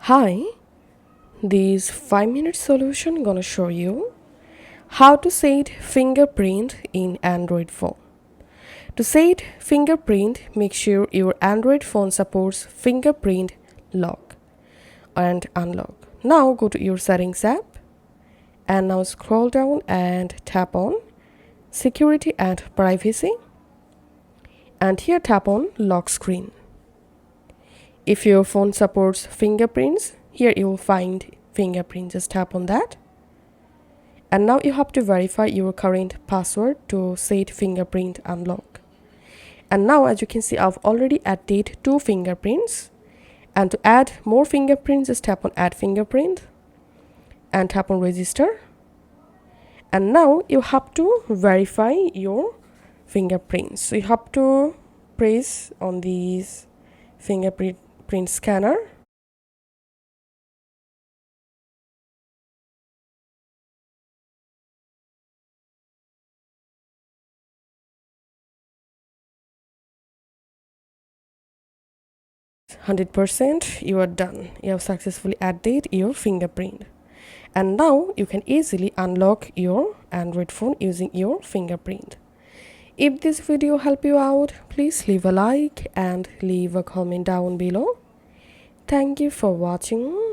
Hi, this 5-minute solution gonna show you how to set fingerprint in Android phone. To set fingerprint, make sure your Android phone supports fingerprint lock and unlock. Now go to your settings app and now scroll down and tap on security and privacy, and here tap on lock screen. If your phone supports fingerprints, here you will find fingerprint. Just tap on that. And now you have to verify your current password to set fingerprint unlock. And now as you can see, I've already added 2 fingerprints. And to add more fingerprints, just tap on add fingerprint and tap on register. And now you have to verify your fingerprints. So you have to press on this fingerprint scanner. %, you are done. You have successfully added your fingerprint. And now you can easily unlock your Android phone using your fingerprint. If this video helped you out, please leave a like and leave a comment down below. Thank you for watching.